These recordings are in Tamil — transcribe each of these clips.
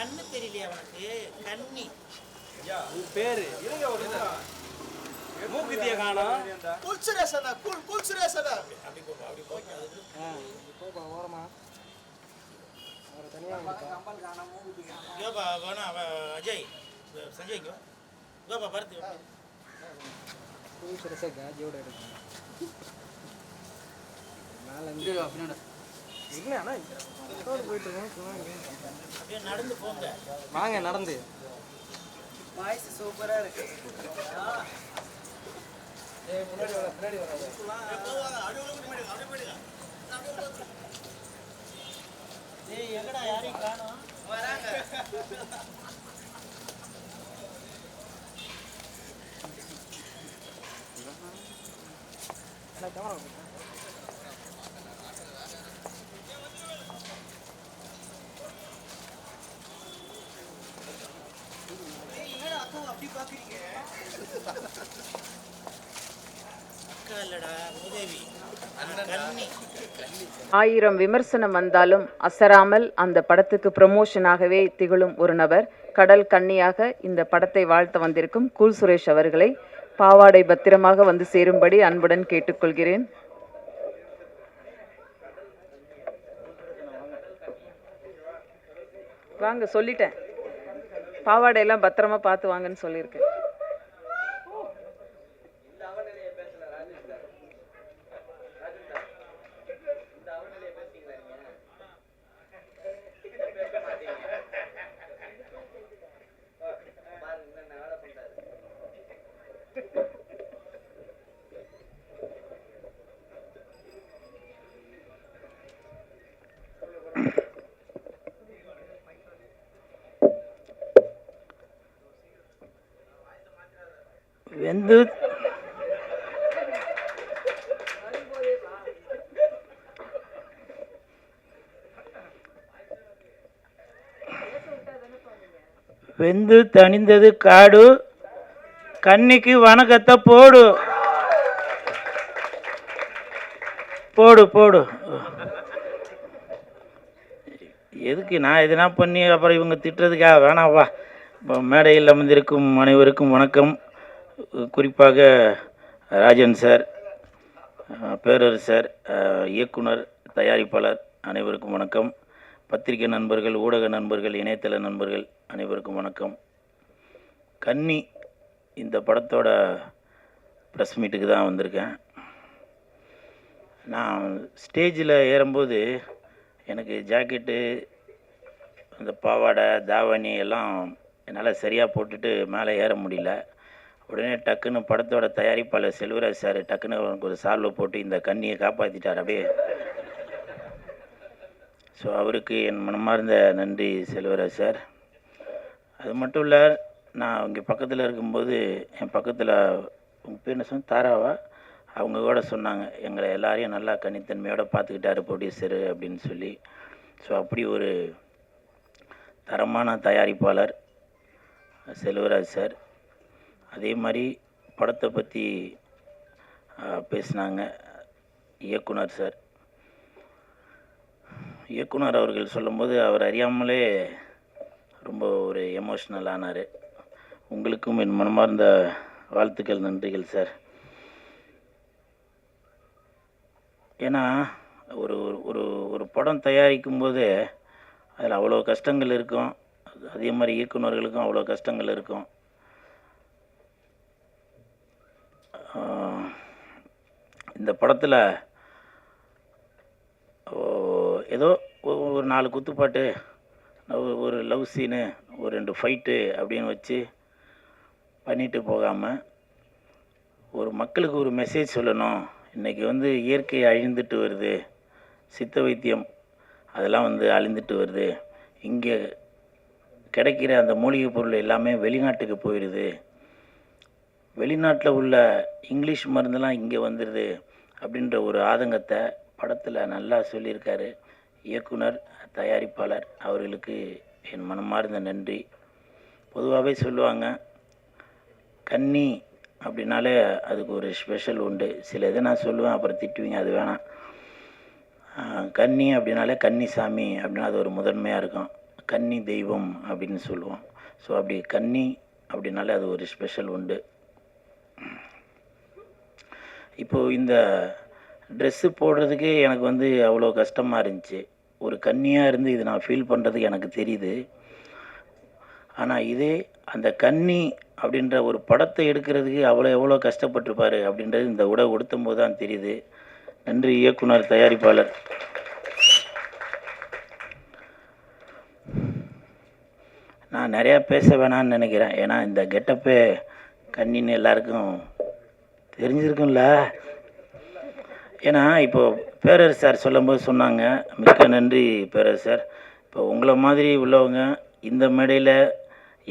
கண்ணு தெரியலையா உனக்கு? கண்ணி பேரு மூக்குத்திய காணோம். கூல் சுரேசனா கூல் சுரேசனா அப்படி போ அப்படி போ. போப்பா ஓரமா அவரை தனியா யோபா வேணா அஜய் சஞ்சய் இங்க யோபா பருத்தி காஜியோட எடுக்கணும். இல்லைண்ணா போயிட்டு இருக்கோம். அப்படியே நடந்து போங்க. வாங்க நடந்து. வாய்ஸ் சூப்பரா இருக்கு. முன்னாடி வர பின்னாடி வராது. எங்கடா யாரையும் காணோம். வராங்க. கேமரா அப்படி பாக்குறீங்க? அக்கா இல்லடா உதவி கண்ணி. 1000 விமர்சனம் வந்தாலும் அசராமல் அந்த படத்துக்கு ப்ரமோஷனாகவே திகழும் ஒரு நபர், கடல் கன்னியாக இந்த படத்தை வாழ்த்த வந்திருக்கும் கூல் சுரேஷ் அவர்களை பாவாடை பத்திரமாக வந்து சேரும்படி அன்புடன் கேட்டுக்கொள்கிறேன். வாங்க, சொல்லிட்டேன், பாவாடையெல்லாம் பத்திரமா பார்த்து வாங்கன்னு சொல்லியிருக்கேன். வெந்து வெந்து தணிந்தது காடு, கன்னிக்கு வணக்கத்தை போடு போடு போடு. எதுக்கு நான் எதுனா பண்ணி அப்புறம் இவங்க திட்டுறதுக்காக வேணாவா. இப்போ மேடையில் அமர்ந்திருக்கும் அனைவருக்கும் வணக்கம். குறிப்பாக ராஜன் சார், பேரரசர், இயக்குனர், தயாரிப்பாளர் அனைவருக்கும் வணக்கம். பத்திரிகை நண்பர்கள், ஊடக நண்பர்கள், இணையதள நண்பர்கள் அனைவருக்கும் வணக்கம். கன்னி இந்த படத்தோட ப்ரெஸ் மீட்டுக்கு தான் வந்திருக்கேன். நான் ஸ்டேஜில் ஏறும்போது எனக்கு ஜாக்கெட்டு, அந்த பாவாடை, தாவணி எல்லாம் என்னால் சரியாக போட்டுட்டு மேலே ஏற முடியல. உடனே டக்குன்னு படத்தோட தயாரிப்பாளர் செல்வராஜ் சார் டக்குன்னு அவனுக்கு ஒரு சால்வை போட்டு இந்த கன்னியை காப்பாற்றிட்டார் அப்படியே. ஸோ அவருக்கு என் மனமார்ந்த நன்றி செல்வராஜ் சார். அது மட்டும் இல்லை, நான் இங்கே பக்கத்தில் இருக்கும்போது என் பக்கத்தில் உங்கள் பேர் என்ன சொன்ன, தாராவா, அவங்க கூட சொன்னாங்க எங்களை எல்லாரையும் நல்லா கன்னித்தன்மையோடு பார்த்துக்கிட்டாரு ப்ரொடியூசரு அப்படின்னு சொல்லி. ஸோ அப்படி ஒரு தரமான தயாரிப்பாளர் செல்வராஜ் சார். அதே மாதிரி படத்தை பற்றி பேசினாங்க இயக்குனர் சார். இயக்குனர் அவர்கள் சொல்லும்போது அவர் அறியாமலே ரொம்ப ஒரு எமோஷ்னல் ஆனார். உங்களுக்கும் என் மனமார்ந்த வாழ்த்துக்கள், நன்றிகள் சார். ஏன்னா ஒரு ஒரு ஒரு படம் தயாரிக்கும் போது அதில் அவ்வளோ கஷ்டங்கள் இருக்கும். அதே மாதிரி இயக்குநர்களுக்கும் அவ்வளோ கஷ்டங்கள் இருக்கும். இந்த படத்தில் ஏதோ ஒரு 4 குத்துப்பாட்டு, ஒரு லவ் சீனு, ஒரு 2 ஃபைட்டு அப்படின்னு வச்சு பண்ணிட்டு போகாமல் ஒரு மக்களுக்கு ஒரு மெசேஜ் சொல்லணும். இன்றைக்கி இயற்கை அழிந்துட்டு வருது, சித்த வைத்தியம் அதெல்லாம் அழிந்துட்டு வருது, இங்கே கிடைக்கிற அந்த மூலிகை பொருள் எல்லாமே வெளிநாட்டுக்கு போயிடுது, வெளிநாட்டில் உள்ள இங்கிலீஷ் மருந்தெல்லாம் இங்கே வந்துடுது அப்படின்ற ஒரு ஆதங்கத்தை படத்தில் நல்லா சொல்லியிருக்காரு இயக்குனர், தயாரிப்பாளர் அவர்களுக்கு என் மனமார்ந்த நன்றி. பொதுவாகவே சொல்லுவாங்க கன்னி அப்படின்னாலே அதுக்கு ஒரு ஸ்பெஷல் உண்டு. சில இதை நான் சொல்லுவேன், அப்புறம் திட்டுவீங்க, அது வேணாம். கன்னி அப்படின்னாலே கன்னிசாமி அப்படின்னா அது ஒரு முதன்மையாக இருக்கும். கன்னி தெய்வம் அப்படின்னு சொல்லுவோம். ஸோ அப்படி கன்னி அப்படின்னாலே அது ஒரு ஸ்பெஷல் உண்டு. இப்போது இந்த ட்ரெஸ்ஸு போடுறதுக்கே எனக்கு வந்து அவ்வளோ கஷ்டமாக இருந்துச்சு. ஒரு கன்னியாக இருந்து இது நான் ஃபீல் பண்ணுறதுக்கு எனக்கு தெரியுது. ஆனால் இதே அந்த கன்னி அப்படின்ற ஒரு படத்தை எடுக்கிறதுக்கு எவ்வளோ கஷ்டப்பட்டிருப்பார் அப்படின்றது இந்த உடை உடுத்தும் போது தான் தெரியுது. நன்றி இயக்குனர், தயாரிப்பாளர். நான் நிறையா பேச வேணான்னு நினைக்கிறேன். ஏன்னா இந்த கெட்டப்பே கன்னின்னு எல்லாருக்கும் தெரிஞ்சிருக்கும்ல. ஏன்னா இப்போது பேரரசு சார் சொல்லும்போது சொன்னாங்க, மிக்க நன்றி பேரரசு சார். இப்போ உங்களை மாதிரி உள்ளவங்க இந்த மேடையில்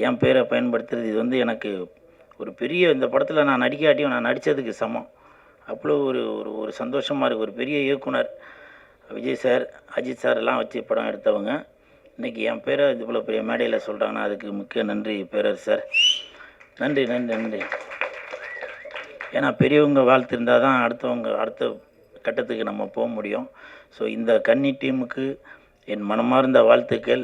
என் பேரை பயன்படுத்துறது இது வந்து எனக்கு ஒரு பெரிய, இந்த படத்தில் நான் நடிக்காட்டியும் நான் நடித்ததுக்கு சமம். அவ்வளோ ஒரு ஒரு ஒரு சந்தோஷமாக இருக்குது. ஒரு பெரிய இயக்குனர் விஜய் சார், அஜித் சார் எல்லாம் வச்சு படம் எடுத்தவங்க இன்றைக்கி என் பேரை இவ்வளோ பெரிய மேடையில் சொல்கிறாங்கன்னா அதுக்கு மிக்க நன்றி பேரரசு சார். நன்றி நன்றி நன்றி. ஏன்னா பெரியவங்க வாழ்த்து இருந்தால் தான் அடுத்த கட்டத்துக்கு நம்ம போக முடியும். ஸோ இந்த கன்னி டீமுக்கு என் மனமார்ந்த வாழ்த்துக்கள்.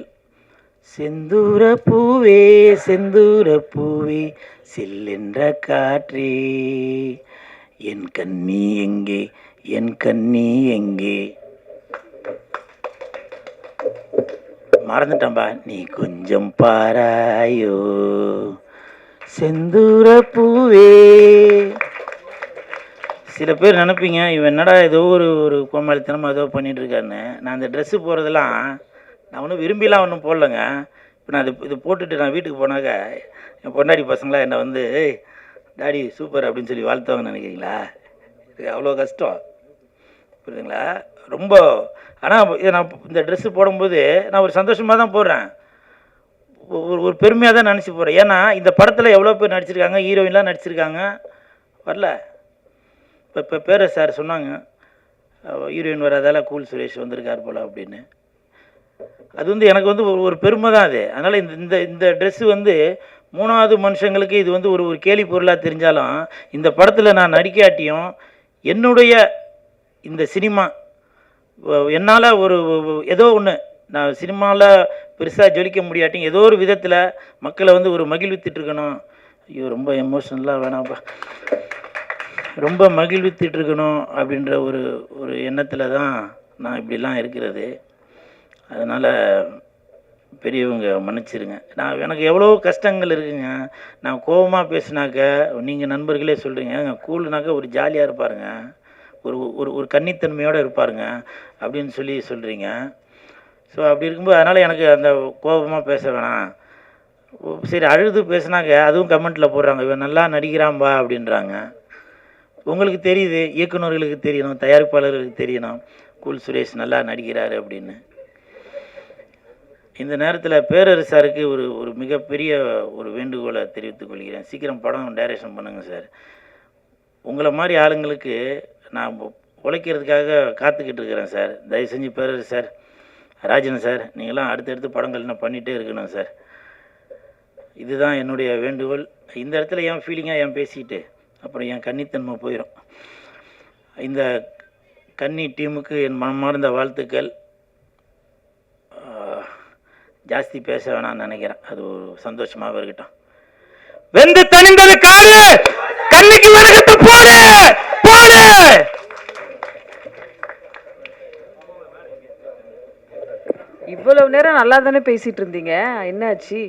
செந்தூர பூவே செந்தூர பூவே சில்லென்ற காற்றே என் கன்னி எங்கே என் கன்னி எங்கே. மறந்துட்டம்பா. நீ கொஞ்சம் பாராயோ செந்தூர பூவே. சில பேர் நினைப்பீங்க இவன் என்னடா ஏதோ ஒரு கோமாளித்தனமாக ஏதோ பண்ணிகிட்ருக்காருன்னு. நான் இந்த ட்ரெஸ்ஸு போகிறதெல்லாம் நான் ஒன்றும் விரும்பிலாம் ஒன்றும் போடலைங்க. இப்போ நான் இது போட்டுட்டு நான் வீட்டுக்கு போனாக்க என் பொண்டாடி பசங்களாம் என்னை வந்து டாடி சூப்பர் அப்படின்னு சொல்லி வாழ்த்துவாங்கன்னு நினைக்கிறீங்களா? இது அவ்வளோ கஷ்டம், புரியுதுங்களா? ரொம்ப. ஆனால் நான் இந்த ட்ரெஸ்ஸு போடும்போது நான் ஒரு சந்தோஷமாக தான் போடுறேன், ஒரு பெருமையாக தான் நினச்சி போகிறேன். ஏன்னா இந்த படத்தில் எவ்வளோ பேர் நடிச்சிருக்காங்க, ஹீரோயின்லாம் நடிச்சிருக்காங்க, வரல. இப்போ பேர சார் சொன்னாங்க ஹீரோயின் வராதால கூல் சுரேஷ் வந்திருக்கார் போல் அப்படின்னு. அது வந்து எனக்கு வந்து ஒரு பெருமை தான் அது. அதனால் இந்த ட்ரெஸ்ஸு வந்து மூணாவது மனுஷங்களுக்கு இது வந்து ஒரு கேலி பொருளாக தெரிஞ்சாலும் இந்த படத்தில் நான் நடிக்காட்டியும் என்னுடைய இந்த சினிமா என்னால் ஏதோ ஒன்று நான் சினிமாவில் பெருசாக ஜொலிக்க முடியாட்டியும் ஏதோ ஒரு விதத்தில் மக்களை வந்து ஒரு மகிழ்வித்துட்ருக்கணும். ஐயோ ரொம்ப எமோஷனலாக வேணாம்ப்பா, ரொம்ப மகிழ்வித்துட்ருக்கணும் அப்படின்ற ஒரு எண்ணத்தில் தான் நான் இப்படிலாம் இருக்கிறது. அதனால் பெரியவங்க மன்னிச்சிருங்க. எனக்கு எவ்வளோ கஷ்டங்கள் இருக்குங்க. நான் கோபமாக பேசினாக்க நீங்கள் நண்பர்களே சொல்கிறீங்க கூல்னாக்க ஒரு ஜாலியாக இருப்பாருங்க, ஒரு கன்னித்தன்மையோடு இருப்பாருங்க அப்படின்னு சொல்கிறீங்க. ஸோ அப்படி இருக்கும்போது அதனால் எனக்கு அந்த கோபமாக பேச வேணாம். சரி அழுது பேசினாக்க அதுவும் கமெண்ட்டில் போடுறாங்க இவன் நல்லா நடிக்கிறான்பா அப்படின்றாங்க. உங்களுக்கு தெரியுது, இயக்குநர்களுக்கு தெரியணும், தயாரிப்பாளர்களுக்கு தெரியணும் கூல் சுரேஷ் நல்லா நடிக்கிறாரு அப்படின்னு. இந்த நேரத்தில் பேரரசு சாருக்கு ஒரு மிகப்பெரிய ஒரு வேண்டுகோளை தெரிவித்துக் கொள்கிறேன். சீக்கிரம் படம் டைரக்ஷன் பண்ணுங்கள் சார். உங்களை மாதிரி ஆளுங்களுக்கு நான் உழைக்கிறதுக்காக காத்துக்கிட்டு இருக்கிறேன் சார். தயவு செஞ்சு பேரரசு சார், ராஜன் சார், நீங்களாம் அடுத்தடுத்து படங்கள் என்ன பண்ணிகிட்டே இருக்கணும் சார். இதுதான் என்னுடைய வேண்டுகோள். இந்த இடத்துல ஏன் ஃபீலிங்காக ஏன் பேசிக்கிட்டு அப்புறம் என் கன்னித்தன்மை போயிடும். இந்த கன்னி டீமுக்கு என் மனமார்ந்த வாழ்த்துக்கள். ஜாஸ்தி பேச வேணாம்னு நினைக்கிறேன், அது ஒரு சந்தோஷமாக இருக்கட்டும். வெந்து தணிந்தது காடு, கண்ணிக்கு வருகிறது போடு போடு. இவ்வளவு நேரம் நல்லா தானே பேசிட்டு இருந்தீங்க, என்னாச்சு?